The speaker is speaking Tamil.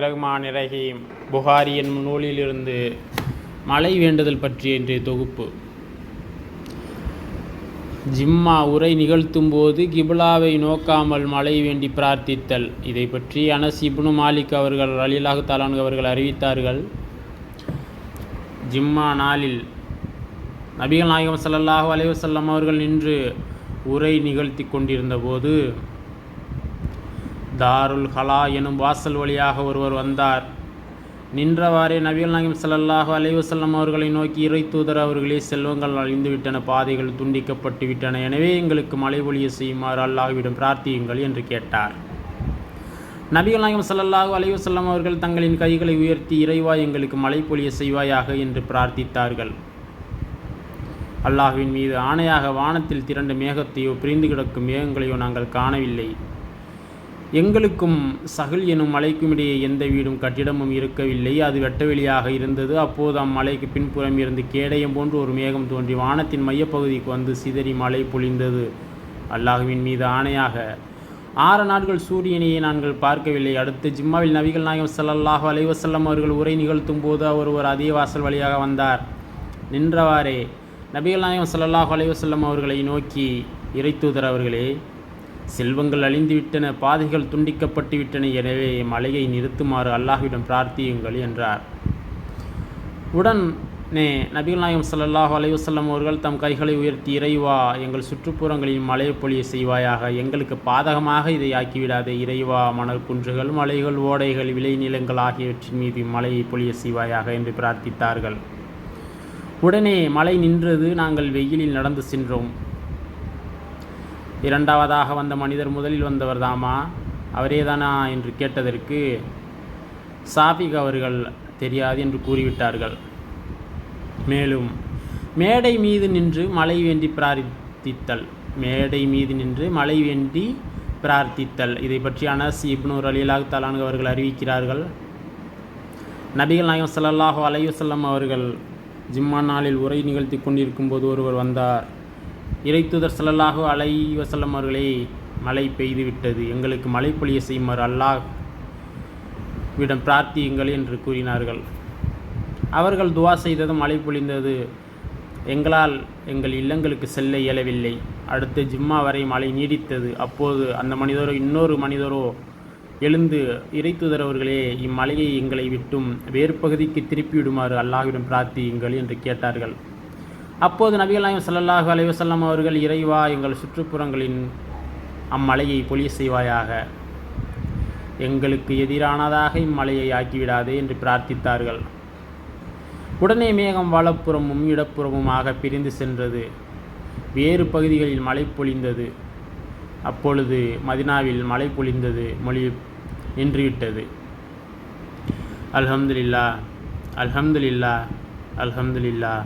ரஹ்மான் ரஹீம். புகாரி என்னும் நூலிலிருந்து மழை வேண்டுதல் பற்றிய இன்றைய தொகுப்பு. ஜிம்மா உரை நிகழ்த்தும் போது கிபிலாவை நோக்காமல் மழை வேண்டி பிரார்த்தித்தல். இதை பற்றி அனஸ் இப்னு மாலிக் அவர்கள் ரலியல்லாஹு தஆலா அன்ஹு அவர்கள் அறிவித்தார்கள். ஜிம்மா நாளில் நபிகள் நாயகம் ஸல்லல்லாஹு அலைஹி வஸல்லம் அவர்கள் நின்று உரை நிகழ்த்தி கொண்டிருந்த போது தாருல் ஹலா எனும் வாசல் வழியாக ஒருவர் வந்தார். நின்றவாறே நபிகள் நாயகம் ஸல்லல்லாஹு அலைஹி வஸல்லம் அவர்களை நோக்கி, இறை தூதர் அவர்களே, செல்வங்கள் அழிந்துவிட்டன, பாதைகள் துண்டிக்கப்பட்டு விட்டன, எனவே எங்களுக்கு மழை பொழிய செய்யுமாறு அல்லாஹ்விடம் பிரார்த்தியுங்கள் என்று கேட்டார். நபிகள் நாயகம் ஸல்லல்லாஹு அலைஹி வஸல்லம் அவர்கள் தங்களின் கைகளை உயர்த்தி, இறைவா, எங்களுக்கு மழை பொழிய செய்வாயாக என்று பிரார்த்தித்தார்கள். அல்லாஹ்வின் மீது ஆணையாக, வானத்தில் திரண்ட மேகத்தையோ பிரிந்து கிடக்கும் மேகங்களையோ நாங்கள் காணவில்லை. எங்களுக்கும் சஹல் எனும் மலைக்கும் இடையே எந்த வீடும் கட்டிடமும் இருக்கவில்லை. அது வெட்டவெளியாக இருந்தது. அப்போது அம்மலைக்கு பின்புறம் இருந்து கேடயம் போன்று ஒரு மேகம் தோன்றி வானத்தின் மையப்பகுதிக்கு வந்து சிதறி மழை பொழிந்தது. அல்லாஹ்வின் மீது ஆணையாக 6 நாட்கள் சூரியனையே நாங்கள் பார்க்கவில்லை. அடுத்து ஜிம்மாவில் நபிகள் நாயகம் ஸல்லல்லாஹு அலைஹி வஸல்லம் அவர்கள் உரை நிகழ்த்தும் போது ஒருவர் அதே வாசல் வழியாக வந்தார். நின்றவாறே நபிகள் நாயகம் ஸல்லல்லாஹு அலைஹி வஸல்லம் அவர்களை நோக்கி, இறை தூதர் அவர்களே, செல்வங்கள் அழிந்துவிட்டன, பாதைகள் துண்டிக்கப்பட்டு விட்டன, எனவே மழையை நிறுத்துமாறு அல்லாஹ்விடம் பிரார்த்தியுங்கள் என்றார். உடனே நபிகள் நாயகம் ஸல்லல்லாஹு அலைஹி வஸல்லம் அவர்கள் தம் கைகளை உயர்த்தி, இறைவா, எங்கள் சுற்றுப்புறங்களில் மழை பொழிய செய்வாயாக, எங்களுக்கு பாதகமாக இதை ஆக்கிவிடாதே. இறைவா, மணல் குன்றுகள், மலைகள், ஓடைகள், விளைநிலங்கள் ஆகியவற்றின் மீது மழையை பொழிய செய்வாயாக என்று பிரார்த்தித்தார்கள். உடனே மழை நின்றது. நாங்கள் வெயிலில் நடந்து சென்றோம். இரண்டாவதாக வந்த மனிதர் முதலில் வந்தவர் தாமா, அவரேதானா என்று கேட்டதற்கு சாபிக் அவர்கள் தெரியாது என்று கூறிவிட்டார்கள். மேலும் மேடை மீது நின்று மழை வேண்டி பிரார்த்தித்தல். மேடை மீது நின்று மழை வேண்டி பிரார்த்தித்தல். இதை பற்றி அனஸ் இப்னு ரலியல்லாஹு தஆலா அன்ஹு அவர்கள் அறிவிக்கிறார்கள். நபிகள் நாயகம் ஸல்லல்லாஹு அலைஹி வஸல்லம் அவர்கள் ஜிம்மா நாளில் உரை நிகழ்த்தி கொண்டிருக்கும் போது ஒருவர் வந்தார். இறை தூதர் ஸல்லல்லாஹு அலைஹி வஸல்லம் அவர்களே, மழை பெய்து விட்டது, எங்களுக்கு மழை பொழிய செய்யுமாறு அல்லாஹ்விடம் பிரார்த்தியுங்கள் என்று கூறினார்கள். அவர்கள் துவா செய்ததும் மழை பொழிந்தது. எங்களால் எங்கள் இல்லங்களுக்கு செல்ல இயலவில்லை. அடுத்து ஜிம்மா வரை மழை நீடித்தது. அப்போது அந்த மனிதரோ இன்னொரு மனிதரோ எழுந்து, இறை தூதர் அவர்களே, இம்மலையை எங்களை விட்டும் வேறு பகுதிக்கு திருப்பிவிடுமாறு அல்லாஹ்விடம் பிரார்த்தியுங்கள் என்று கேட்டார்கள். அப்போது நபிகள் நாயகம் ஸல்லல்லாஹு அலைஹி வஸல்லம் அவர்கள், இறைவா, எங்கள் சுற்றுப்புறங்களின் அம்மலையை பொழிய செய்வாயாக, எங்களுக்கு எதிரானதாக இம்மலையை ஆக்கிவிடாதே என்று பிரார்த்தித்தார்கள். உடனே மேகம் வலப்புறமும் இடப்புறமுமாக பிரிந்து சென்றது. வேறு பகுதிகளில் மழை பொழிந்தது. அப்பொழுது மதினாவில் மழை பொழிந்தது. மொழி நின்றுவிட்டது. அல்ஹம்துலில்லாஹ், அல்ஹம்துலில்லாஹ், அல்ஹம்துலில்லாஹ்.